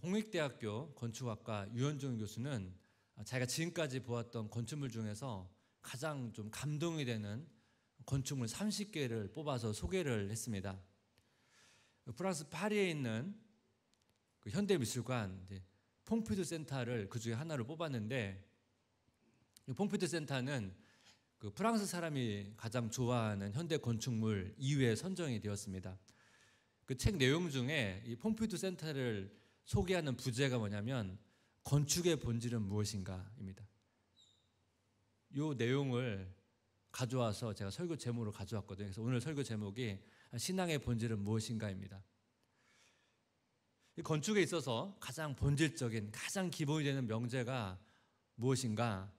홍익대학교 건축학과 유현종 교수는 자기가 지금까지 보았던 건축물 중에서 가장 좀 감동이 되는 건축물 30개를 뽑아서 소개를 했습니다. 프랑스 파리에 있는 그 현대미술관 퐁피두 센터를 그 중에 하나로 뽑았는데, 이 퐁피두 센터는 그 프랑스 사람이 가장 좋아하는 현대 건축물 2위에 선정이 되었습니다. 그 책 내용 중에 이 퐁피두 센터를 소개하는 부제가 뭐냐면 건축의 본질은 무엇인가입니다. 이 내용을 가져와서 제가 설교 제목으로 가져왔거든요. 그래서 오늘 설교 제목이 신앙의 본질은 무엇인가입니다. 이 건축에 있어서 가장 본질적인, 가장 기본이 되는 명제가 무엇인가?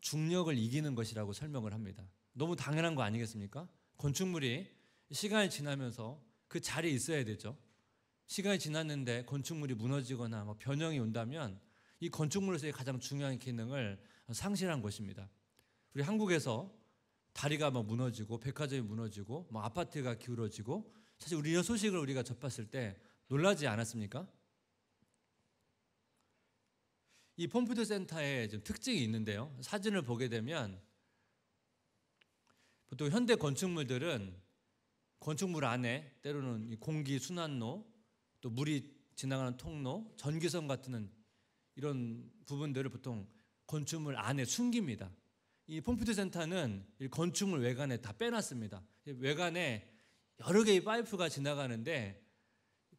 중력을 이기는 것이라고 설명을 합니다. 너무 당연한 거 아니겠습니까? 건축물이 시간이 지나면서 그 자리에 있어야 되죠. 시간이 지났는데 건축물이 무너지거나 변형이 온다면 이 건축물에서의 가장 중요한 기능을 상실한 것입니다. 우리 한국에서 다리가 무너지고 백화점이 무너지고 아파트가 기울어지고, 사실 이런 소식을 우리가 접했을 때 놀라지 않았습니까? 이 퐁피두 센터에 좀 특징이 있는데요. 사진을 보게 되면 보통 현대 건축물들은 건축물 안에 때로는 이 공기 순환로, 또 물이 지나가는 통로, 전기선 같은 이런 부분들을 보통 건축물 안에 숨깁니다. 이 퐁피두 센터는 이 건축물 외관에 다 빼놨습니다. 외관에 여러 개의 파이프가 지나가는데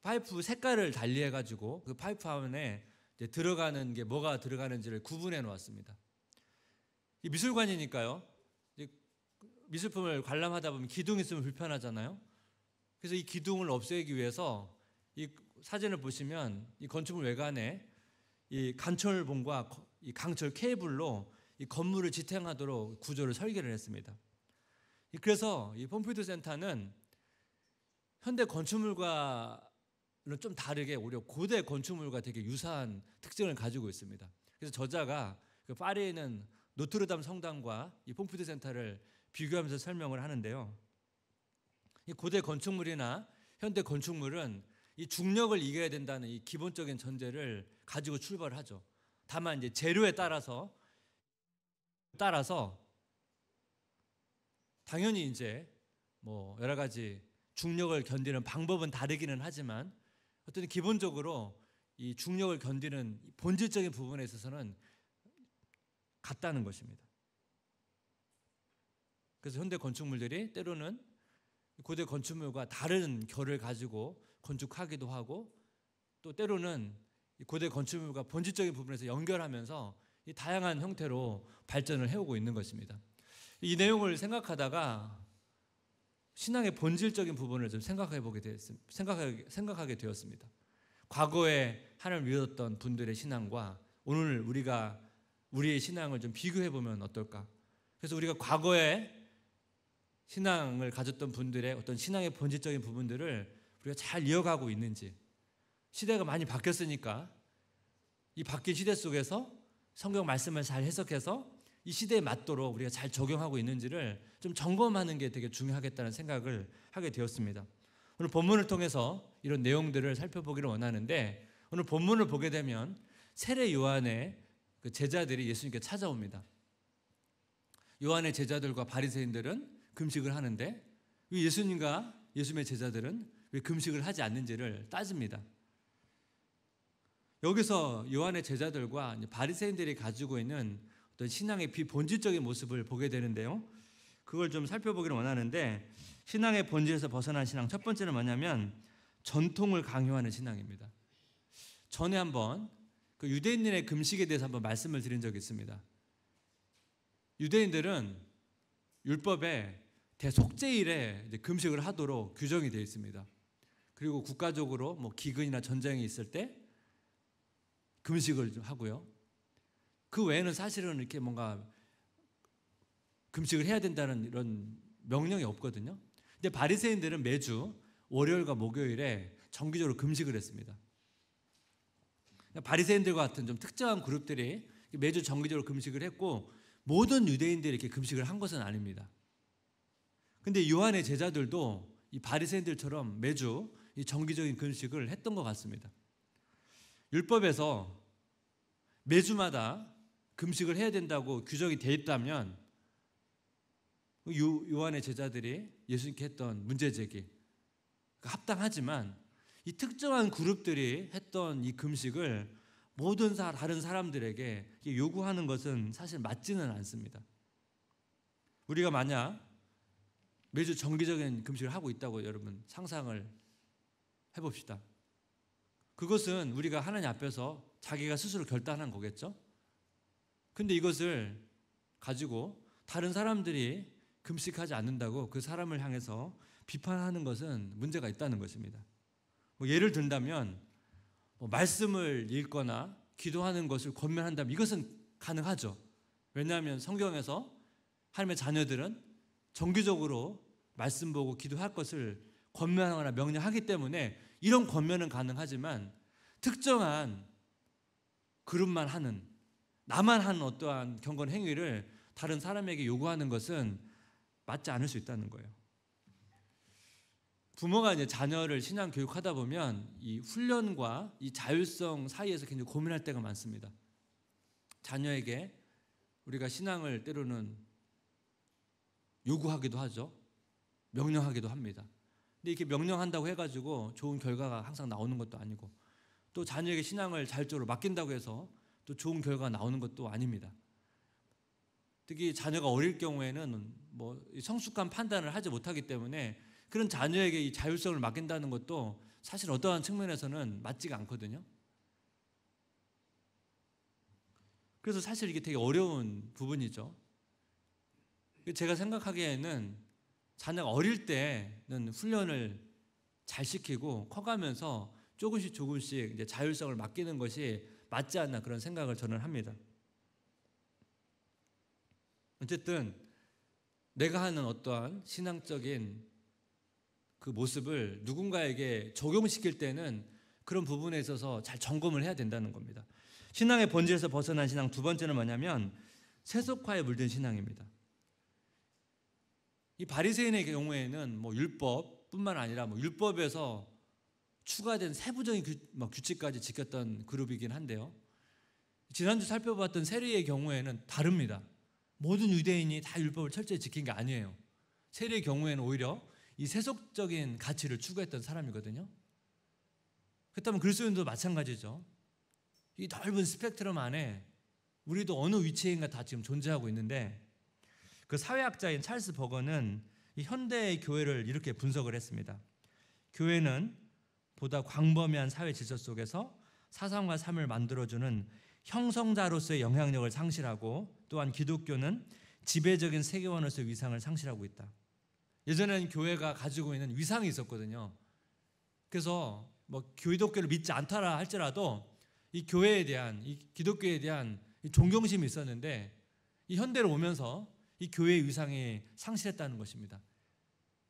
파이프 색깔을 달리해가지고 그 파이프 안에 들어가는 게 뭐가 들어가는지를 구분해 놓았습니다. 이 미술관이니까요. 미술품을 관람하다 보면 기둥이 있으면 불편하잖아요. 그래서 이 기둥을 없애기 위해서 이 사진을 보시면 이 건축물 외관에 이 간철봉과 이 강철 케이블로 이 건물을 지탱하도록 구조를 설계를 했습니다. 그래서 이 퐁피두 센터는 현대 건축물과는 좀 다르게 오히려 고대 건축물과 되게 유사한 특징을 가지고 있습니다. 그래서 저자가 그 파리에 있는 노트르담 성당과 이 퐁피두 센터를 비교하면서 설명을 하는데요. 이 고대 건축물이나 현대 건축물은 이 중력을 이겨야 된다는 이 기본적인 전제를 가지고 출발을 하죠. 다만 이제 재료에 따라서 당연히 이제 여러 가지 중력을 견디는 방법은 다르기는 하지만 어떤 기본적으로 이 중력을 견디는 본질적인 부분에 있어서는 같다는 것입니다. 그래서 현대 건축물들이 때로는 고대 건축물과 다른 결을 가지고 건축하기도 하고, 또 때로는 고대 건축물과 본질적인 부분에서 연결하면서 이 다양한 형태로 발전을 해오고 있는 것입니다. 이 내용을 생각하다가 신앙의 본질적인 부분을 좀 생각하게 되었습니다. 과거에 하나님을 믿었던 분들의 신앙과 오늘 우리의 신앙을 좀 비교해 보면 어떨까? 그래서 우리가 과거에 신앙을 가졌던 분들의 어떤 신앙의 본질적인 부분들을 우리가 잘 이어가고 있는지, 시대가 많이 바뀌었으니까 이 바뀐 시대 속에서 성경 말씀을 잘 해석해서 이 시대에 맞도록 우리가 잘 적용하고 있는지를 좀 점검하는 게 되게 중요하겠다는 생각을 하게 되었습니다. 오늘 본문을 통해서 이런 내용들을 살펴보기를 원하는데, 오늘 본문을 보게 되면 세례 요한의 그 제자들이 예수님께 찾아옵니다. 요한의 제자들과 바리새인들은 금식을 하는데 왜 예수님과 예수님의 제자들은 왜 금식을 하지 않는지를 따집니다. 여기서 요한의 제자들과 바리새인들이 가지고 있는 어떤 신앙의 비본질적인 모습을 보게 되는데요. 그걸 좀 살펴보기를 원하는데, 신앙의 본질에서 벗어난 신앙, 첫 번째는 뭐냐면 전통을 강요하는 신앙입니다. 전에 한번 그 유대인들의 금식에 대해서 한번 말씀을 드린 적이 있습니다. 유대인들은 율법에 대속죄일에 금식을 하도록 규정이 되어 있습니다. 그리고 국가적으로 기근이나 전쟁이 있을 때 금식을 하고요. 그 외에는 사실은 이렇게 뭔가 금식을 해야 된다는 이런 명령이 없거든요. 근데 바리새인들은 매주 월요일과 목요일에 정기적으로 금식을 했습니다. 바리새인들과 같은 좀 특정한 그룹들이 매주 정기적으로 금식을 했고, 모든 유대인들이 이렇게 금식을 한 것은 아닙니다. 근데 요한의 제자들도 이 바리새인들처럼 매주 이 정기적인 금식을 했던 것 같습니다. 율법에서 매주마다 금식을 해야 된다고 규정이 돼 있다면 요한의 제자들이 예수님께 했던 문제제기 합당하지만 이 특정한 그룹들이 했던 이 금식을 모든 다른 사람들에게 요구하는 것은 사실 맞지는 않습니다. 우리가 만약 매주 정기적인 금식을 하고 있다고 여러분 상상을 해봅시다. 그것은 우리가 하나님 앞에서 자기가 스스로 결단한 거겠죠? 근데 이것을 가지고 다른 사람들이 금식하지 않는다고 그 사람을 향해서 비판하는 것은 문제가 있다는 것입니다. 예를 든다면 말씀을 읽거나 기도하는 것을 권면한다면 이것은 가능하죠. 왜냐하면 성경에서 하나님의 자녀들은 정기적으로 말씀 보고 기도할 것을 권면하거나 명령하기 때문에 이런 권면은 가능하지만 특정한 그룹만 하는, 나만 하는 어떠한 경건 행위를 다른 사람에게 요구하는 것은 맞지 않을 수 있다는 거예요. 부모가 이제 자녀를 신앙 교육하다 보면 이 훈련과 이 자율성 사이에서 굉장히 고민할 때가 많습니다. 자녀에게 우리가 신앙을 때로는 요구하기도 하죠. 명령하기도 합니다. 근데 이렇게 명령한다고 해가지고 좋은 결과가 항상 나오는 것도 아니고, 또 자녀에게 신앙을 자율적으로 맡긴다고 해서 또 좋은 결과가 나오는 것도 아닙니다. 특히 자녀가 어릴 경우에는 성숙한 판단을 하지 못하기 때문에 그런 자녀에게 이 자율성을 맡긴다는 것도 사실 어떠한 측면에서는 맞지가 않거든요. 그래서 사실 이게 되게 어려운 부분이죠. 제가 생각하기에는 자녀가 어릴 때는 훈련을 잘 시키고 커가면서 조금씩 이제 자율성을 맡기는 것이 맞지 않나 그런 생각을 저는 합니다. 어쨌든 내가 하는 어떠한 신앙적인 그 모습을 누군가에게 적용시킬 때는 그런 부분에 있어서 잘 점검을 해야 된다는 겁니다. 신앙의 본질에서 벗어난 신앙 두 번째는 뭐냐면 세속화에 물든 신앙입니다. 이 바리새인의 경우에는 율법뿐만 아니라 율법에서 추가된 세부적인 규칙까지 지켰던 그룹이긴 한데요. 지난주 살펴봤던 세리의 경우에는 다릅니다. 모든 유대인이 다 율법을 철저히 지킨 게 아니에요. 세리의 경우에는 오히려 이 세속적인 가치를 추구했던 사람이거든요. 그렇다면 그리스도인도 마찬가지죠. 이 넓은 스펙트럼 안에 우리도 어느 위치인가 다 지금 존재하고 있는데, 그 사회학자인 찰스 버거는 이 현대의 교회를 이렇게 분석을 했습니다. 교회는 보다 광범위한 사회 질서 속에서 사상과 삶을 만들어주는 형성자로서의 영향력을 상실하고, 또한 기독교는 지배적인 세계관으로서의 위상을 상실하고 있다. 예전에는 교회가 가지고 있는 위상이 있었거든요. 그래서 기독교를 믿지 않더라 할지라도 이 교회에 대한, 이 기독교에 대한 이 존경심이 있었는데, 이 현대로 오면서 이 교회의 위상이 상실했다는 것입니다.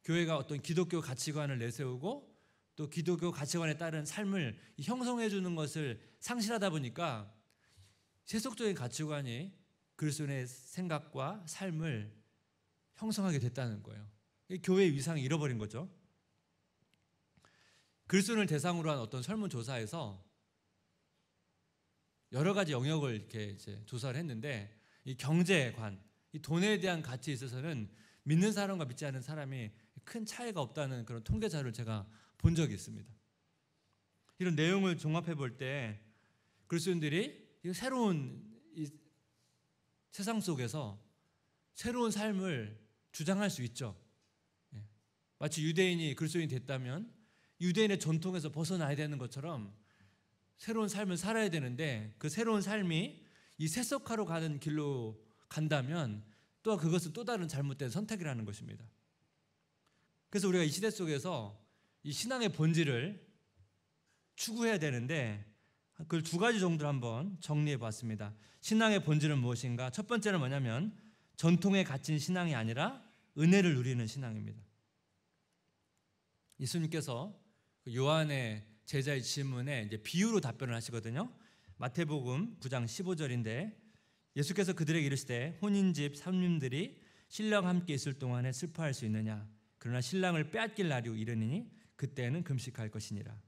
교회가 어떤 기독교 가치관을 내세우고 또 기독교 가치관에 따른 삶을 형성해 주는 것을 상실하다 보니까 세속적인 가치관이 그리스도인의 생각과 삶을 형성하게 됐다는 거예요. 교회의 위상이 잃어버린 거죠. 그리스도인을 대상으로 한 어떤 설문조사에서 여러 가지 영역을 이렇게 이제 조사를 했는데, 이 경제관, 이 돈에 대한 가치에 있어서는 믿는 사람과 믿지 않는 사람이 큰 차이가 없다는 그런 통계 자료를 제가 본 적이 있습니다. 이런 내용을 종합해 볼 때 그리스도인들이 새로운 이 세상 속에서 새로운 삶을 주장할 수 있죠. 마치 유대인이 그리스도인이 됐다면 유대인의 전통에서 벗어나야 되는 것처럼 새로운 삶을 살아야 되는데, 그 새로운 삶이 이 세속화로 가는 길로 간다면 또 그것은 또 다른 잘못된 선택이라는 것입니다. 그래서 우리가 이 시대 속에서 이 신앙의 본질을 추구해야 되는데, 그걸 두 가지 정도로 한번 정리해 봤습니다. 신앙의 본질은 무엇인가? 첫 번째는 뭐냐면 전통에 갇힌 신앙이 아니라 은혜를 누리는 신앙입니다. 예수님께서 요한의 제자의 질문에 이제 비유로 답변을 하시거든요. 마태복음 9장 15절인데, 예수께서 그들에게 이르시되 혼인집 손님들이 신랑과 함께 있을 동안에 슬퍼할 수 있느냐? 그러나 신랑을 빼앗길 날이 이르니니 그때는 금식할 것이니라.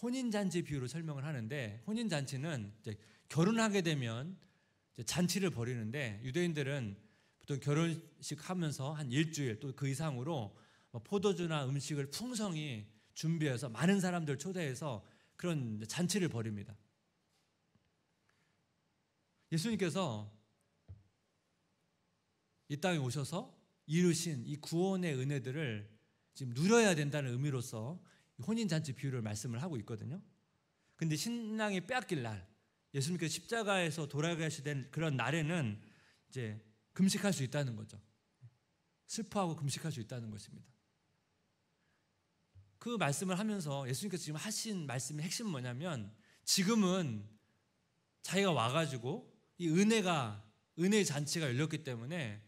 혼인잔치 비유로 설명을 하는데, 혼인잔치는 이제 결혼하게 되면 이제 잔치를 벌이는데, 유대인들은 보통 결혼식 하면서 한 일주일 또 그 이상으로 포도주나 음식을 풍성히 준비해서 많은 사람들 초대해서 그런 잔치를 벌입니다. 예수님께서 이 땅에 오셔서 이루신 이 구원의 은혜들을 지금 누려야 된다는 의미로서 혼인잔치 비유를 말씀을 하고 있거든요. 근데 신랑이 빼앗길 날, 예수님께서 십자가에서 돌아가시던 그런 날에는 이제 금식할 수 있다는 거죠. 슬퍼하고 금식할 수 있다는 것입니다. 그 말씀을 하면서 예수님께서 지금 하신 말씀의 핵심은 뭐냐면, 지금은 자기가 와가지고 이 은혜의 잔치가 열렸기 때문에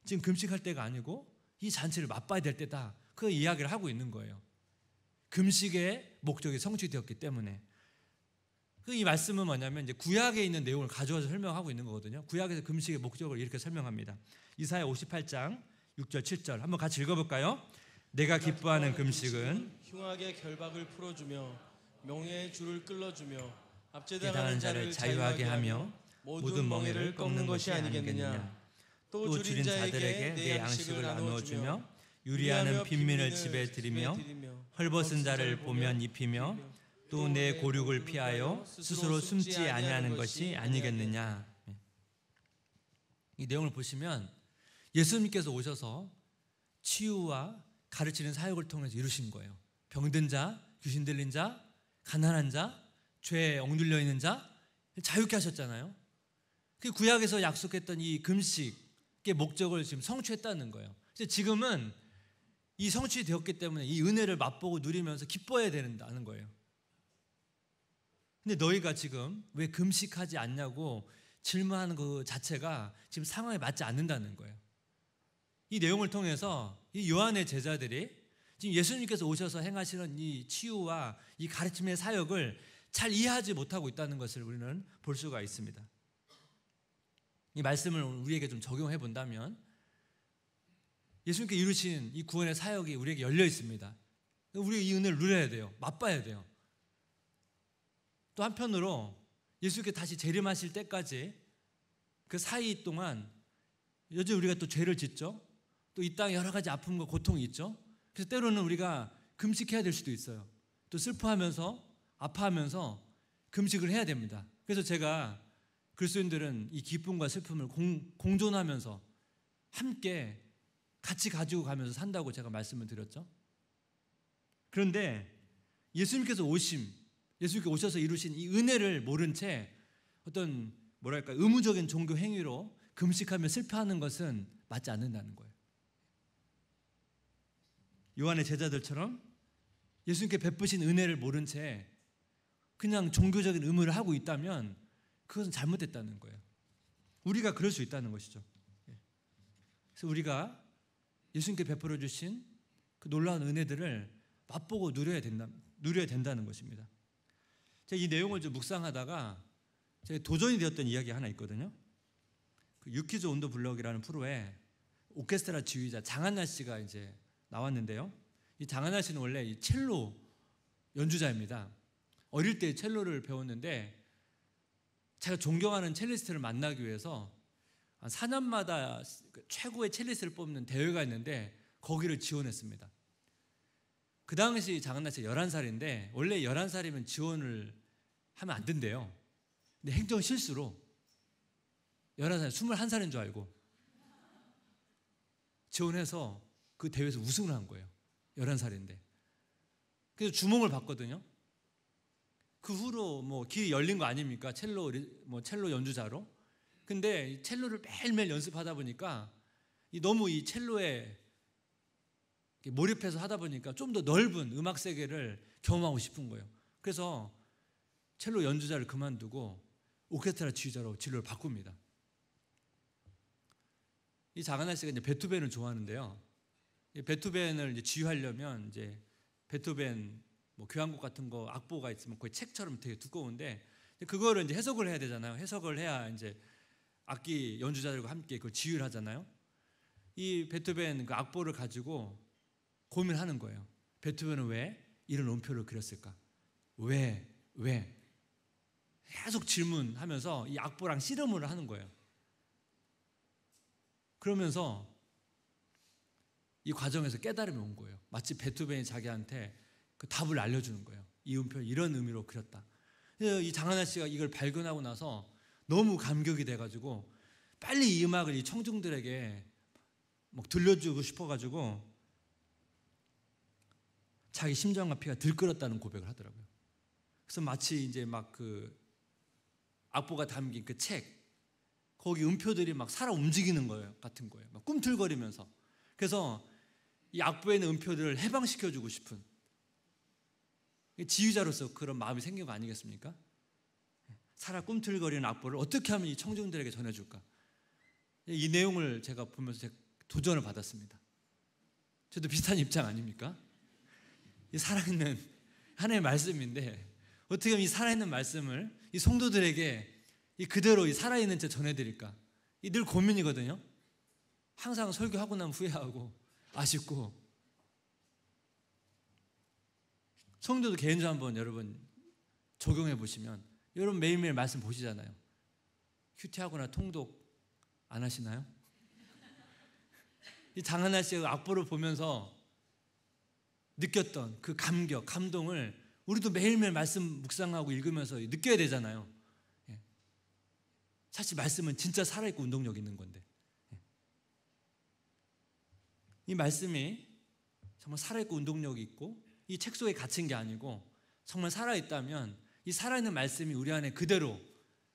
지금 금식할 때가 아니고 이 잔치를 맛봐야 될 때다, 그 이야기를 하고 있는 거예요. 금식의 목적이 성취되었기 때문에. 이 말씀은 뭐냐면 이제 구약에 있는 내용을 가져와서 설명하고 있는 거거든요. 구약에서 금식의 목적을 이렇게 설명합니다. 이사야 58장 6절 7절 한번 같이 읽어볼까요? 내가 기뻐하는 금식은 흉악의 결박을 풀어주며 명예의 줄을 끌어주며 압제당하는 자를 자유하게 하며 모든 멍에를 꺾는 것이 아니겠느냐. 또 줄인 자들에게 내 양식을 나누어 주며 유리하는 빈민을 집에 들이며 헐벗은 자를 보면 입히며 또 내 고륙을 피하여 스스로 숨지 아니하는 것이 아니겠느냐. 이 내용을 보시면 예수님께서 오셔서 치유와 가르치는 사역을 통해서 이루신 거예요. 병든 자, 귀신 들린 자, 가난한 자, 죄에 억눌려 있는 자 자유케 하셨잖아요. 그 구약에서 약속했던 이 금식의 목적을 지금 성취했다는 거예요. 그래서 지금은 이 성취되었기 때문에 이 은혜를 맛보고 누리면서 기뻐해야 된다는 거예요. 근데 너희가 지금 왜 금식하지 않냐고 질문하는 그 자체가 지금 상황에 맞지 않는다는 거예요. 이 내용을 통해서 이 요한의 제자들이 지금 예수님께서 오셔서 행하시는 이 치유와 이 가르침의 사역을 잘 이해하지 못하고 있다는 것을 우리는 볼 수가 있습니다. 이 말씀을 우리에게 좀 적용해 본다면, 예수님께 이루신 이 구원의 사역이 우리에게 열려 있습니다. 우리가 이 은혜를 누려야 돼요. 맛봐야 돼요. 또 한편으로 예수님께 다시 재림하실 때까지 그 사이 동안 여전히 우리가 또 죄를 짓죠. 또 이 땅에 여러 가지 아픔과 고통이 있죠. 그래서 때로는 우리가 금식해야 될 수도 있어요. 또 슬퍼하면서 아파하면서 금식을 해야 됩니다. 그래서 제가 그리스도인들은 이 기쁨과 슬픔을 공존하면서 함께 같이 가지고 가면서 산다고 제가 말씀을 드렸죠. 그런데 예수님께서 예수님께 오셔서 이루신 이 은혜를 모른 채 어떤 의무적인 종교 행위로 금식하며 슬퍼하는 것은 맞지 않는다는 거예요. 요한의 제자들처럼 예수님께 베푸신 은혜를 모른 채 그냥 종교적인 의무를 하고 있다면 그것은 잘못됐다는 거예요. 우리가 그럴 수 있다는 것이죠. 그래서 우리가 예수님께 베풀어 주신 그 놀라운 은혜들을 맛보고 누려야 된다는 것입니다. 제가 이 내용을 좀 묵상하다가 제가 도전이 되었던 이야기 하나 있거든요. 그 유키즈 온더 블럭이라는 프로에 오케스트라 지휘자 장한나 씨가 이제 나왔는데요. 이 장한나 씨는 원래 이 첼로 연주자입니다. 어릴 때 첼로를 배웠는데 제가 존경하는 첼리스트를 만나기 위해서 4년마다 최고의 첼리스트를 뽑는 대회가 있는데 거기를 지원했습니다. 그 당시 장한나 씨가 11살인데 원래 11살이면 지원을 하면 안 된대요. 근데 행정 실수로 11살, 21살인 줄 알고 지원해서 그 대회에서 우승을 한 거예요. 11살인데. 그래서 주목을 받거든요. 그 후로 길이 열린 거 아닙니까? 첼로 연주자로. 근데 첼로를 매일매일 연습하다 보니까 너무 이 첼로에 몰입해서 하다 보니까 좀 더 넓은 음악 세계를 경험하고 싶은 거예요. 그래서 첼로 연주자를 그만두고 오케스트라 지휘자로 진로를 바꿉니다. 이 장한나 씨가 이제 베토벤을 좋아하는데요. 이 베토벤을 이제 지휘하려면 이제 베토벤 교향곡 같은 거 악보가 있으면 거의 책처럼 되게 두꺼운데 그거를 이제 해석을 해야 되잖아요. 해석을 해야 이제 악기 연주자들과 함께 그걸 지휘를 하잖아요. 이 베토벤 그 악보를 가지고 고민하는 거예요. 베토벤은 왜 이런 음표를 그렸을까? 왜? 계속 질문하면서 이 악보랑 씨름을 하는 거예요. 그러면서 이 과정에서 깨달음이 온 거예요. 마치 베토벤이 자기한테 그 답을 알려주는 거예요. 이 음표를 이런 의미로 그렸다. 이 장하나 씨가 이걸 발견하고 나서 너무 감격이 돼가지고 빨리 이 음악을 이 청중들에게 막 들려주고 싶어가지고 자기 심장과 피가 들끓었다는 고백을 하더라고요. 그래서 마치 이제 막 그 악보가 담긴 그 책, 거기 음표들이 막 살아 움직이는 거예요, 같은 거예요. 막 꿈틀거리면서. 그래서 이 악보에 있는 음표들을 해방시켜주고 싶은 지휘자로서 그런 마음이 생긴 거 아니겠습니까? 살아 꿈틀거리는 악보를 어떻게 하면 이 청중들에게 전해줄까? 이 내용을 제가 보면서 제가 도전을 받았습니다. 저도 비슷한 입장 아닙니까? 이 살아있는 하나님의 말씀인데 어떻게 하면 이 살아있는 말씀을 이 성도들에게 이 그대로 이 살아있는 채 전해드릴까? 이 늘 고민이거든요. 항상 설교하고 나면 후회하고 아쉽고. 성도도 개인적으로 한번 여러분 적용해 보시면, 여러분 매일매일 말씀 보시잖아요. 큐티하거나 통독 안 하시나요? 이 장하나 씨의 악보를 보면서 느꼈던 그 감격, 감동을 우리도 매일매일 말씀 묵상하고 읽으면서 느껴야 되잖아요. 사실 말씀은 진짜 살아있고 운동력 있는 건데, 이 말씀이 정말 살아있고 운동력이 있고 이 책 속에 갇힌 게 아니고 정말 살아있다면 이 살아있는 말씀이 우리 안에 그대로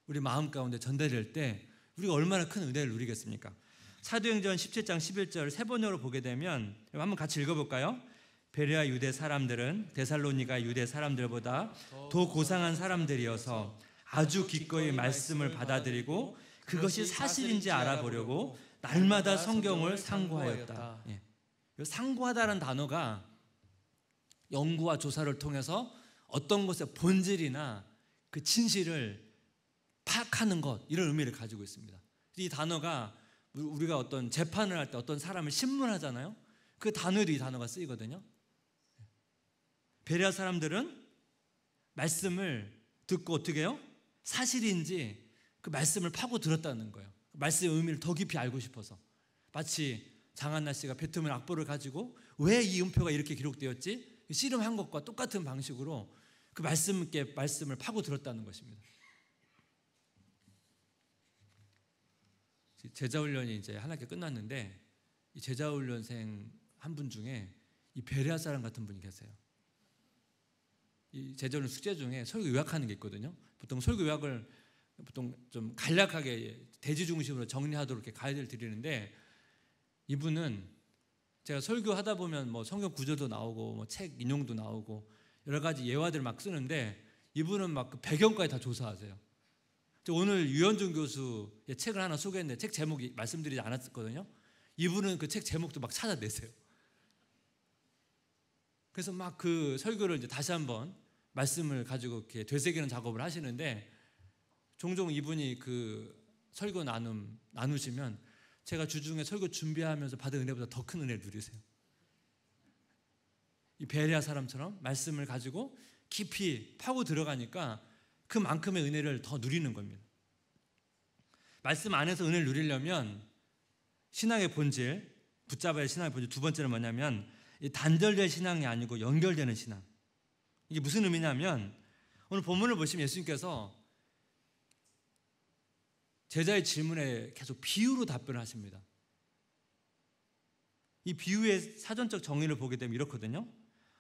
우리 마음 가운데 전달될 때 우리가 얼마나 큰 은혜를 누리겠습니까? 사도행전 17장 11절 세 번역으로 보게 되면 한번 같이 읽어볼까요? 베레아 유대 사람들은 데살로니가 유대 사람들보다 더 고상한 사람들이어서 아주 기꺼이 말씀을 받아들이고 그것이 사실인지 알아보려고 날마다 성경을 상고하였다. 상고하다라는 단어가 연구와 조사를 통해서 어떤 것의 본질이나 그 진실을 파악하는 것, 이런 의미를 가지고 있습니다. 이 단어가 우리가 어떤 재판을 할 때 어떤 사람을 신문하잖아요. 그 단어에도 이 단어가 쓰이거든요. 베레아 사람들은 말씀을 듣고 어떻게 해요? 사실인지 그 말씀을 파고 들었다는 거예요. 말씀의 의미를 더 깊이 알고 싶어서. 마치 장한나 씨가 베토벤 악보를 가지고 왜 이 음표가 이렇게 기록되었지? 씨름한 것과 똑같은 방식으로 그 말씀을 파고 들었다는 것입니다. 제자훈련이 이제 한 학기 끝났는데 이 제자훈련생 한 분 중에 이 베레아 사람 같은 분이 계세요. 이 제자훈련 숙제 중에 설교 요약하는 게 있거든요. 보통 설교 요약을 보통 좀 간략하게 대지 중심으로 정리하도록 이렇게 가이드를 드리는데, 이분은 제가 설교하다 보면 뭐 성경 구절도 나오고 뭐 책 인용도 나오고 여러 가지 예화들 막 쓰는데, 이분은 막 그 배경까지 다 조사하세요. 오늘 유현종 교수의 책을 하나 소개했는데 책 제목이 말씀드리지 않았거든요. 이분은 그 책 제목도 막 찾아내세요. 그래서 막 그 설교를 이제 다시 한번 말씀을 가지고 이렇게 되새기는 작업을 하시는데, 종종 이분이 그 설교 나누시면 제가 주중에 설교 준비하면서 받은 은혜보다 더 큰 은혜를 누리세요. 이 베레아 사람처럼 말씀을 가지고 깊이 파고 들어가니까 그만큼의 은혜를 더 누리는 겁니다. 말씀 안에서 은혜를 누리려면 신앙의 본질, 붙잡아야 할 신앙의 본질 두 번째는 뭐냐면 단절될 신앙이 아니고 연결되는 신앙. 이게 무슨 의미냐면, 오늘 본문을 보시면 예수님께서 제자의 질문에 계속 비유로 답변을 하십니다. 이 비유의 사전적 정의를 보게 되면 이렇거든요.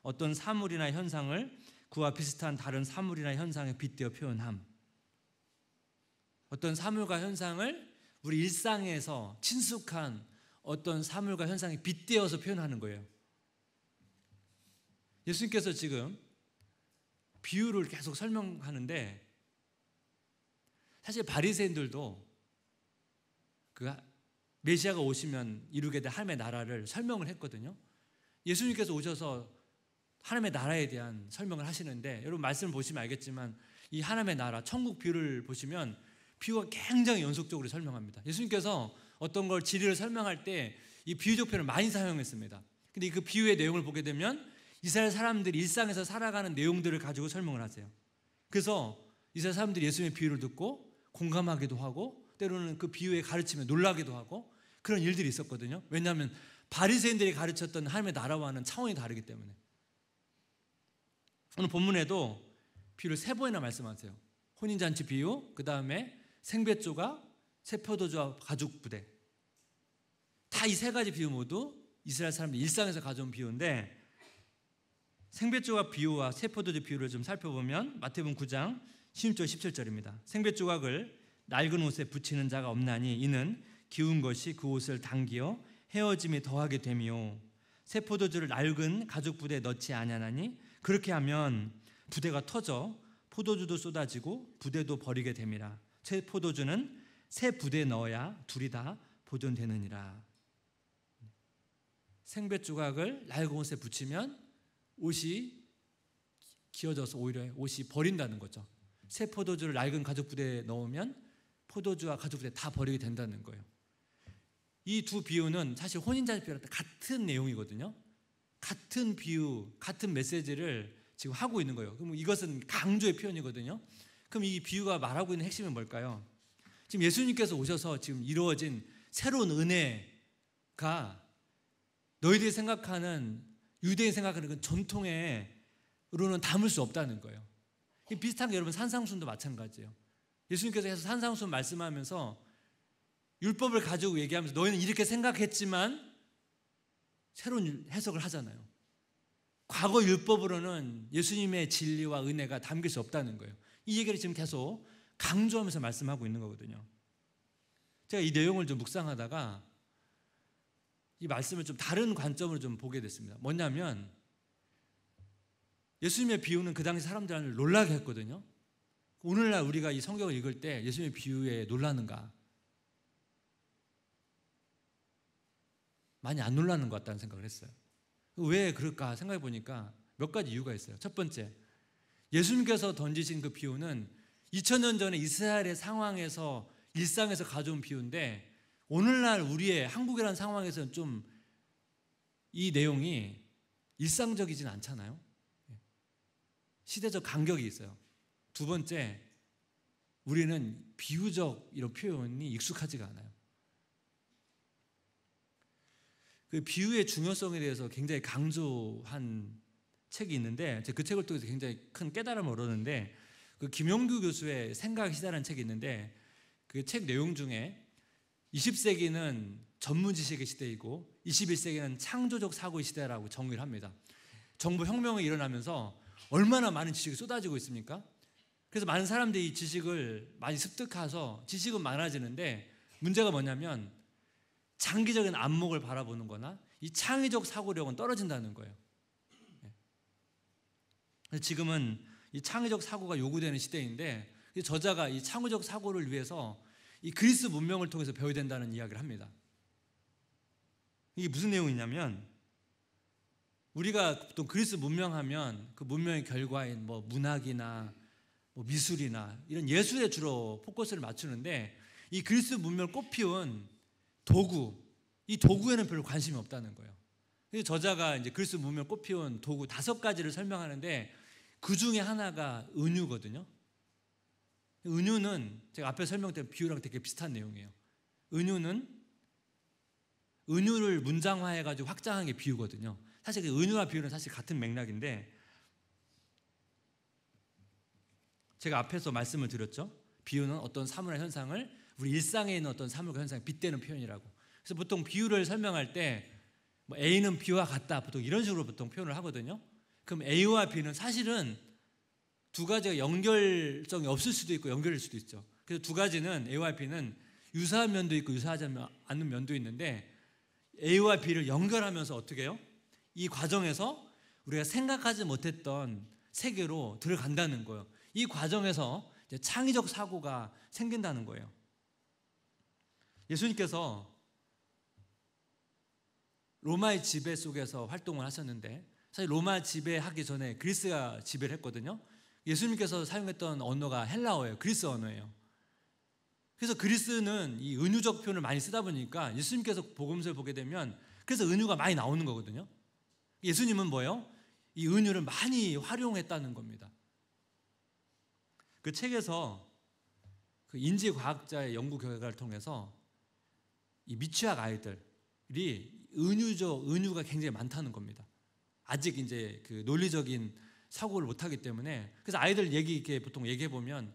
어떤 사물이나 현상을 그와 비슷한 다른 사물이나 현상에 빗대어 표현함. 어떤 사물과 현상을 우리 일상에서 친숙한 어떤 사물과 현상에 빗대어서 표현하는 거예요. 예수님께서 지금 비유를 계속 설명하는데, 사실 바리새인들도 그 메시아가 오시면 이루게 될 하나님의 나라를 설명을 했거든요. 예수님께서 오셔서 하나님의 나라에 대한 설명을 하시는데, 여러분 말씀을 보시면 알겠지만 이 하나님의 나라, 천국 비유를 보시면 비유가 굉장히 연속적으로 설명합니다. 예수님께서 어떤 걸 진리를 설명할 때 이 비유적 표현을 많이 사용했습니다. 근데 그 비유의 내용을 보게 되면 이스라엘 사람들이 일상에서 살아가는 내용들을 가지고 설명을 하세요. 그래서 이스라엘 사람들이 예수님의 비유를 듣고 공감하기도 하고 때로는 그 비유의 가르침에 놀라기도 하고 그런 일들이 있었거든요. 왜냐하면 바리새인들이 가르쳤던 하나님의 나라와는 차원이 다르기 때문에. 오늘 본문에도 비유를 3번이나 말씀하세요. 혼인잔치 비유, 그 다음에 생배조각, 새포도주와 가죽 부대. 다 이 3가지 비유 모두 이스라엘 사람들 일상에서 가져온 비유인데, 생배조각 비유와 새포도주 비유를 좀 살펴보면 마태복음 9장 16절 17절입니다. 생배조각을 낡은 옷에 붙이는 자가 없나니 이는 기운 것이 그 옷을 당기어 헤어짐이 더하게 되며, 새포도주를 낡은 가죽 부대에 넣지 아니하나니 그렇게 하면 부대가 터져 포도주도 쏟아지고 부대도 버리게 됨이라. 새 포도주는 새 부대에 넣어야 둘이 다 보존되느니라. 생배조각을 낡은 옷에 붙이면 옷이 기어져서 오히려 옷이 버린다는 거죠. 새 포도주를 낡은 가죽 부대에 넣으면 포도주와 가죽 부대 다 버리게 된다는 거예요. 이 두 비유는 사실 혼인잔치 비유랑 같은 내용이거든요. 같은 비유, 같은 메시지를 지금 하고 있는 거예요. 그럼 이것은 강조의 표현이거든요. 그럼 이 비유가 말하고 있는 핵심은 뭘까요? 지금 예수님께서 오셔서 지금 이루어진 새로운 은혜가 너희들이 생각하는, 유대인이 생각하는 그 전통으로는 담을 수 없다는 거예요. 비슷한 게 여러분 산상수훈도 마찬가지예요. 예수님께서 해서 산상수훈 말씀하면서 율법을 가지고 얘기하면서 너희는 이렇게 생각했지만 새로운 해석을 하잖아요. 과거 율법으로는 예수님의 진리와 은혜가 담길 수 없다는 거예요. 이 얘기를 지금 계속 강조하면서 말씀하고 있는 거거든요. 제가 이 내용을 좀 묵상하다가 이 말씀을 좀 다른 관점으로 좀 보게 됐습니다. 뭐냐면 예수님의 비유는 그 당시 사람들을 놀라게 했거든요. 오늘날 우리가 이 성경을 읽을 때 예수님의 비유에 놀라는가? 많이 안 놀라는 것 같다는 생각을 했어요. 왜 그럴까 생각해 보니까 몇 가지 이유가 있어요. 첫 번째, 예수님께서 던지신 그 비유는 2000년 전에 이스라엘의 상황에서, 일상에서 가져온 비유인데 오늘날 우리의 한국이라는 상황에서는 좀 이 내용이 일상적이진 않잖아요. 시대적 간격이 있어요. 두 번째, 우리는 비유적 이런 표현이 익숙하지가 않아요. 그 비유의 중요성에 대해서 굉장히 강조한 책이 있는데, 제가 그 책을 통해서 굉장히 큰 깨달음을 얻었는데, 그 김용규 교수의 생각 시대라는 책이 있는데, 그 책 내용 중에 20세기는 전문 지식의 시대이고 21세기는 창조적 사고의 시대라고 정의를 합니다. 정보 혁명이 일어나면서 얼마나 많은 지식이 쏟아지고 있습니까? 그래서 많은 사람들이 이 지식을 많이 습득해서 지식은 많아지는데, 문제가 뭐냐면 장기적인 안목을 바라보는 거나 이 창의적 사고력은 떨어진다는 거예요. 지금은 이 창의적 사고가 요구되는 시대인데, 저자가 이 창의적 사고를 위해서 이 그리스 문명을 통해서 배워야 된다는 이야기를 합니다. 이게 무슨 내용이냐면, 우리가 보통 그리스 문명하면 그 문명의 결과인 뭐 문학이나 뭐 미술이나 이런 예술에 주로 포커스를 맞추는데, 이 그리스 문명을 꽃피운 도구, 이 도구에는 별로 관심이 없다는 거예요. 그래서 저자가 이제 그리스 문명을 꽃피운 도구 5가지를 설명하는데, 그 중에 하나가 은유거든요. 은유는 제가 앞에 설명드린 비유랑 되게 비슷한 내용이에요. 은유를 문장화해가지고 확장한 게 비유거든요. 사실 그 은유와 비유는 사실 같은 맥락인데, 제가 앞에서 말씀을 드렸죠. 비유는 어떤 사물의 현상을 우리 일상에 있는 어떤 사물과 현상에 빗대는 표현이라고. 그래서 보통 비유를 설명할 때 뭐 A는 B와 같다, 보통 이런 식으로 보통 표현을 하거든요. 그럼 A와 B는 사실은 두 가지가 연결성이 없을 수도 있고 연결일 수도 있죠. 그래서 두 가지는, A와 B는 유사한 면도 있고 유사하지 않는 면도 있는데, A와 B를 연결하면서 어떻게 해요? 이 과정에서 우리가 생각하지 못했던 세계로 들어간다는 거예요. 이 과정에서 이제 창의적 사고가 생긴다는 거예요. 예수님께서 로마의 지배 속에서 활동을 하셨는데, 사실 로마 지배하기 전에 그리스가 지배를 했거든요. 예수님께서 사용했던 언어가 헬라어예요. 그리스 언어예요. 그래서 그리스는 이 은유적 표현을 많이 쓰다 보니까 예수님께서 복음서를 보게 되면 그래서 은유가 많이 나오는 거거든요. 예수님은 뭐예요? 이 은유를 많이 활용했다는 겁니다. 그 책에서 그 인지과학자의 연구 결과를 통해서 이 미취학 아이들이 은유가 굉장히 많다는 겁니다. 아직 이제 그 논리적인 사고를 못하기 때문에. 그래서 아이들 얘기 이렇게 보통 얘기해 보면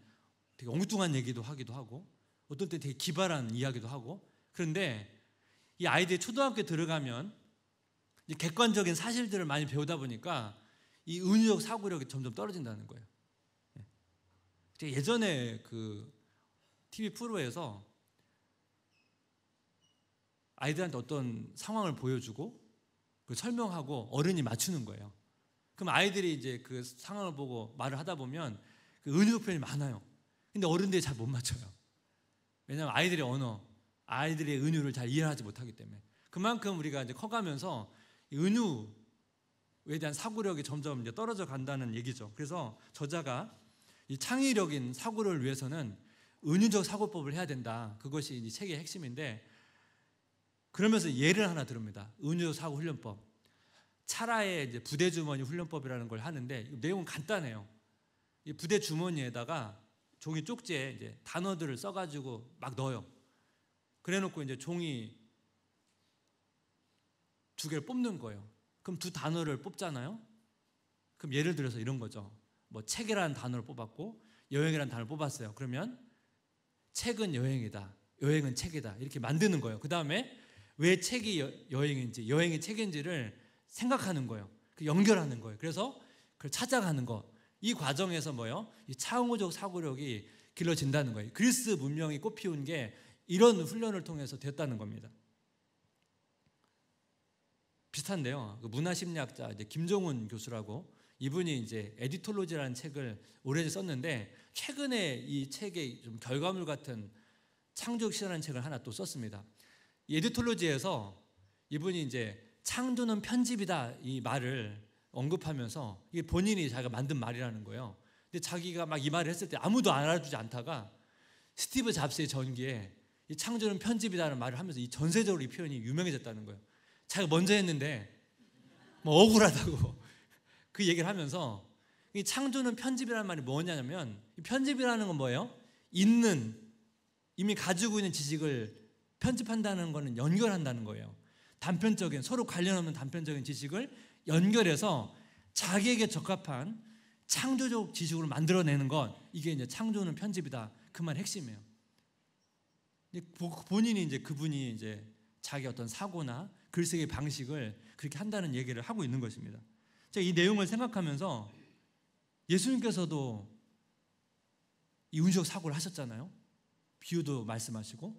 되게 엉뚱한 얘기도 하기도 하고 어떤 때 되게 기발한 이야기도 하고. 그런데 이 아이들이 초등학교에 들어가면 이제 객관적인 사실들을 많이 배우다 보니까 이 은유적 사고력이 점점 떨어진다는 거예요. 예전에 그 TV 프로에서 아이들한테 어떤 상황을 보여주고 설명하고 어른이 맞추는 거예요. 그럼 아이들이 이제 그 상황을 보고 말을 하다 보면 그 은유적 표현이 많아요. 근데 어른들이 잘 못 맞춰요. 왜냐하면 아이들의 언어, 아이들의 은유를 잘 이해하지 못하기 때문에. 그만큼 우리가 이제 커가면서 은유에 대한 사고력이 점점 이제 떨어져 간다는 얘기죠. 그래서 저자가 이 창의력인 사고를 위해서는 은유적 사고법을 해야 된다. 그것이 이 책의 핵심인데, 그러면서 예를 하나 들읍니다. 은유적 사고 훈련법. 차라의 이제 부대 주머니 훈련법이라는 걸 하는데 내용은 간단해요. 이 부대 주머니에다가 종이 쪽지에 이제 단어들을 써가지고 막 넣어요. 그래놓고 이제 종이 2개를 뽑는 거예요. 그럼 2 단어를 뽑잖아요. 그럼 예를 들어서 이런 거죠. 뭐 책이라는 단어를 뽑았고 여행이라는 단어를 뽑았어요. 그러면 책은 여행이다, 여행은 책이다, 이렇게 만드는 거예요. 그 다음에 왜 책이 여행인지, 여행이 책인지를 생각하는 거예요. 연결하는 거예요. 그래서 그걸 찾아가는 거. 이 과정에서 뭐예요? 이 창의적 사고력이 길러진다는 거예요. 그리스 문명이 꽃피운 게 이런 훈련을 통해서 됐다는 겁니다. 비슷한데요. 그 문화심리학자 이제 김종훈 교수라고, 이분이 이제 에디톨로지라는 책을 오래전에 썼는데 최근에 이 책의 좀 결과물 같은 창조적 시라는 책을 하나 또 썼습니다. 이 에디톨로지에서 이분이 이제 창조는 편집이다 이 말을 언급하면서 이게 본인이 자기가 만든 말이라는 거예요. 근데 자기가 막 이 말을 했을 때 아무도 알아주지 않다가 스티브 잡스의 전기에 이 창조는 편집이다라는 말을 하면서 이 전세적으로 이 표현이 유명해졌다는 거예요. 자기가 먼저 했는데 뭐 억울하다고 그 얘기를 하면서, 이 창조는 편집이라는 말이 뭐냐면, 이 편집이라는 건 뭐예요? 이미 가지고 있는 지식을 편집한다는 거는 연결한다는 거예요. 단편적인, 서로 관련 없는 단편적인 지식을 연결해서 자기에게 적합한 창조적 지식으로 만들어내는 것, 이게 이제 창조는 편집이다. 그 말 핵심이에요. 본인이 이제 그분이 이제 자기 어떤 사고나 글쓰기 방식을 그렇게 한다는 얘기를 하고 있는 것입니다. 제가 이 내용을 생각하면서 예수님께서도 이 은유적 사고를 하셨잖아요. 비유도 말씀하시고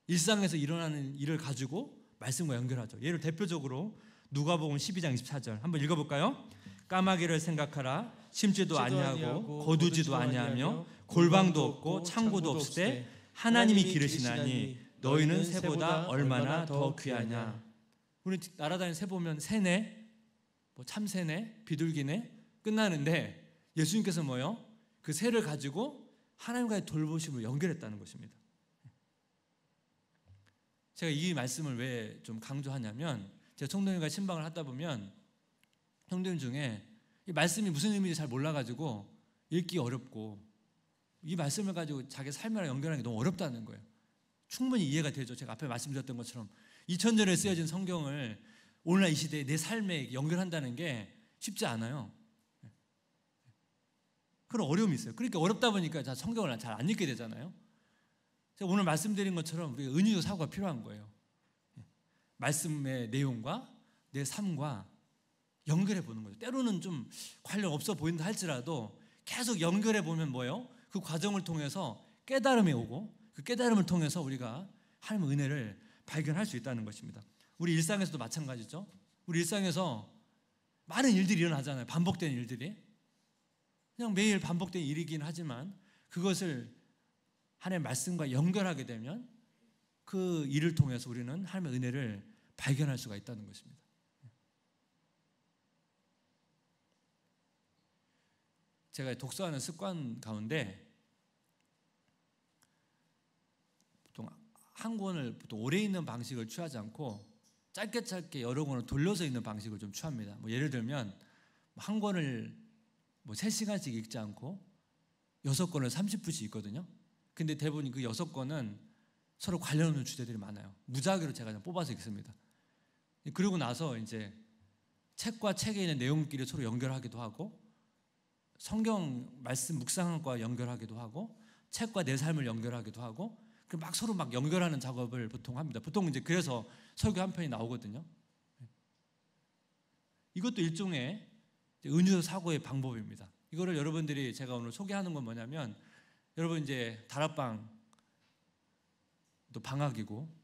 일상에서 일어나는 일을 가지고 말씀과 연결하죠. 예를 대표적으로 누가복음 12장 24절 한번 읽어볼까요? 까마귀를 생각하라. 심지도 아니하고 거두지도 아니하며 골방도 없고 창고도 없으되 하나님이 기르시나니 너희는 새보다 얼마나 더 귀하냐. 우리 날아다니는 새 보면 새네, 뭐 참새네, 비둘기네 끝나는데 예수님께서 뭐요? 그 새를 가지고 하나님과의 돌보심을 연결했다는 것입니다. 제가 이 말씀을 왜 좀 강조하냐면, 제가 성도님과 신방을 하다 보면 성도님 중에 이 말씀이 무슨 의미인지 잘 몰라가지고 읽기 어렵고 이 말씀을 가지고 자기 삶이랑 연결하는 게 너무 어렵다는 거예요. 충분히 이해가 되죠. 제가 앞에 말씀드렸던 것처럼 2000년에 쓰여진 성경을 오늘날 이 시대에 내 삶에 연결한다는 게 쉽지 않아요. 그런 어려움이 있어요. 그러니까 어렵다 보니까 성경을 잘 안 읽게 되잖아요. 제가 오늘 말씀드린 것처럼 우리가 은유적 사고가 필요한 거예요. 말씀의 내용과 내 삶과 연결해 보는 거죠. 때로는 좀 관련 없어 보인다 할지라도 계속 연결해 보면 뭐예요? 그 과정을 통해서 깨달음이 오고 그 깨달음을 통해서 우리가 하나님의 은혜를 발견할 수 있다는 것입니다. 우리 일상에서도 마찬가지죠. 우리 일상에서 많은 일들이 일어나잖아요. 반복되는 일들이. 그냥 매일 반복된 일이긴 하지만 그것을 하나님의 말씀과 연결하게 되면 그 일을 통해서 우리는 하나님의 은혜를 발견할 수가 있다는 것입니다. 제가 독서하는 습관 가운데 보통 한 권을 보통 오래 읽는 방식을 취하지 않고 짧게 여러 권을 돌려서 읽는 방식을 좀 취합니다. 뭐 예를 들면 한 권을 뭐 3시간씩 읽지 않고 6권을 30분씩 읽거든요. 근데 대부분 그 6권은 서로 관련 없는 주제들이 많아요. 무작위로 제가 그냥 뽑아서 읽습니다. 그러고 나서 이제 책과 책에 있는 내용끼리 서로 연결하기도 하고, 성경 말씀 묵상과 연결하기도 하고, 책과 내 삶을 연결하기도 하고, 막 서로 막 연결하는 작업을 보통 합니다. 보통 이제 그래서 설교 한 편이 나오거든요. 이것도 일종의 은유 사고의 방법입니다. 이거를 여러분들이 제가 오늘 소개하는 건 뭐냐면, 여러분 이제 다락방 또 방학이고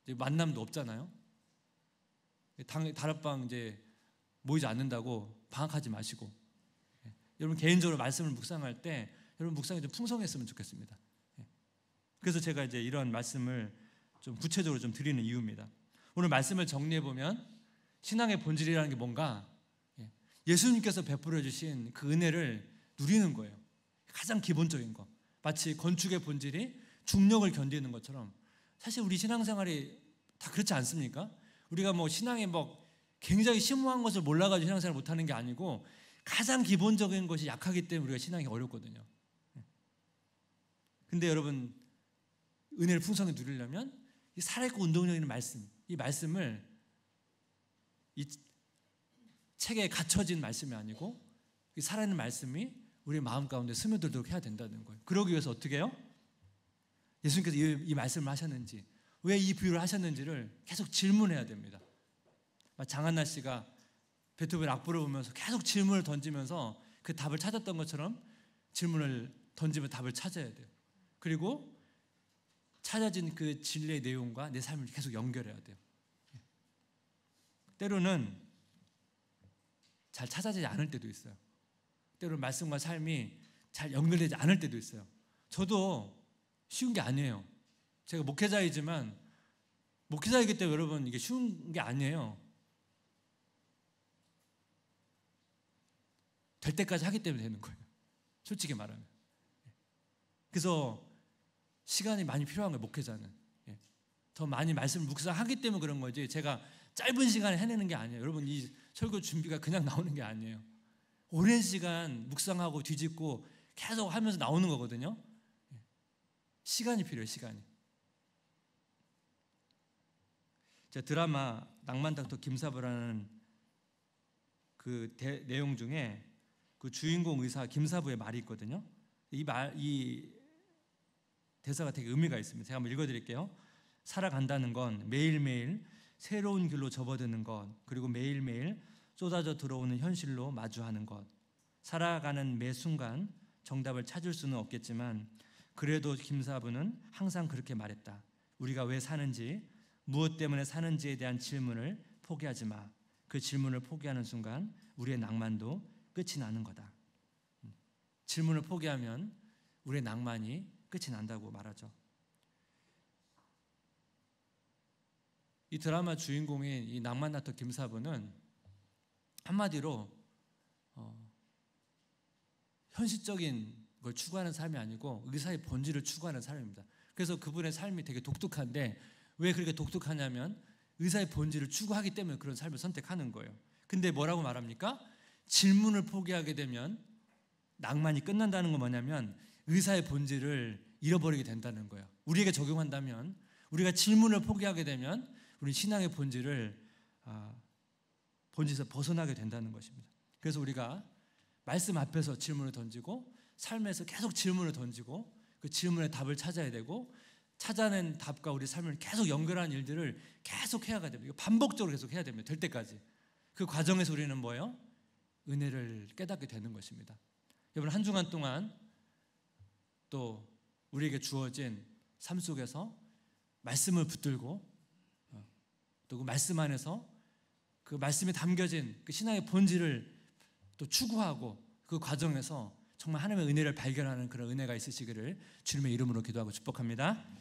이제 만남도 없잖아요. 다락방 이제 모이지 않는다고 방학하지 마시고, 여러분 개인적으로 말씀을 묵상할 때 여러분 묵상이 좀 풍성했으면 좋겠습니다. 그래서 제가 이제 이런 말씀을 좀 구체적으로 좀 드리는 이유입니다. 오늘 말씀을 정리해 보면 신앙의 본질이라는 게 뭔가, 예수님께서 베풀어 주신 그 은혜를 누리는 거예요. 가장 기본적인 거. 마치 건축의 본질이 중력을 견디는 것처럼, 사실 우리 신앙생활이 다 그렇지 않습니까? 우리가 뭐 신앙에 뭐 굉장히 심오한 것을 몰라가지고 신앙생활을 못하는 게 아니고, 가장 기본적인 것이 약하기 때문에 우리가 신앙이 어렵거든요. 근데 여러분, 은혜를 풍성히 누리려면 이 살아있고 운동력 있는 말씀, 이 말씀을 이 책에 갇혀진 말씀이 아니고 이 살아있는 말씀이 우리 마음 가운데 스며들도록 해야 된다는 거예요. 그러기 위해서 어떻게 해요? 예수님께서 이 말씀을 하셨는지, 왜 이 비유를 하셨는지를 계속 질문해야 됩니다. 장한나 씨가 베토벤 악보를 보면서 계속 질문을 던지면서 그 답을 찾았던 것처럼 질문을 던지면 답을 찾아야 돼요. 그리고 찾아진 그 진리의 내용과 내 삶을 계속 연결해야 돼요. 때로는 잘 찾아지지 않을 때도 있어요. 때로는 말씀과 삶이 잘 연결되지 않을 때도 있어요. 저도 쉬운 게 아니에요. 제가 목회자이지만, 목회자이기 때문에 여러분 이게 쉬운 게 아니에요. 될 때까지 하기 때문에 되는 거예요. 솔직히 말하면. 그래서 시간이 많이 필요한 거예요, 목회자는. 더 많이 말씀을 묵상하기 때문에 그런 거지, 제가 짧은 시간에 해내는 게 아니에요. 여러분, 이 설교 준비가 그냥 나오는 게 아니에요. 오랜 시간 묵상하고 뒤집고 계속 하면서 나오는 거거든요. 시간이 필요해요, 시간이. 제가 드라마 낭만닥터 김사부라는 그 내용 중에 그 주인공 의사 김사부의 말이 있거든요. 이 대사가 되게 의미가 있습니다. 제가 한번 읽어드릴게요. 살아간다는 건 매일매일 새로운 길로 접어드는 것, 그리고 매일매일 쏟아져 들어오는 현실로 마주하는 것. 살아가는 매 순간 정답을 찾을 수는 없겠지만, 그래도 김사부는 항상 그렇게 말했다. 우리가 왜 사는지, 무엇 때문에 사는지에 대한 질문을 포기하지 마. 그 질문을 포기하는 순간 우리의 낭만도 끝이 나는 거다. 질문을 포기하면 우리의 낭만이 끝이 난다고 말하죠. 이 드라마 주인공인 이 낭만닥터 김사부는 한마디로 현실적인 걸 추구하는 삶이 아니고 의사의 본질을 추구하는 삶입니다. 그래서 그분의 삶이 되게 독특한데, 왜 그렇게 독특하냐면 의사의 본질을 추구하기 때문에 그런 삶을 선택하는 거예요. 근데 뭐라고 말합니까? 질문을 포기하게 되면 낭만이 끝난다는 건 뭐냐면 의사의 본질을 잃어버리게 된다는 거예요. 우리에게 적용한다면, 우리가 질문을 포기하게 되면 우리 신앙의 본질에서 벗어나게 된다는 것입니다. 그래서 우리가 말씀 앞에서 질문을 던지고, 삶에서 계속 질문을 던지고, 그 질문의 답을 찾아야 되고, 찾아낸 답과 우리 삶을 계속 연결하는 일들을 계속 해야 됩니다. 반복적으로 계속 해야 됩니다. 될 때까지. 그 과정에서 우리는 뭐예요? 은혜를 깨닫게 되는 것입니다. 여러분, 한 주간 동안 또 우리에게 주어진 삶 속에서 말씀을 붙들고, 또 그 말씀 안에서 그 말씀에 담겨진 그 신앙의 본질을 또 추구하고, 그 과정에서 정말 하나님의 은혜를 발견하는 그런 은혜가 있으시기를 주님의 이름으로 기도하고 축복합니다.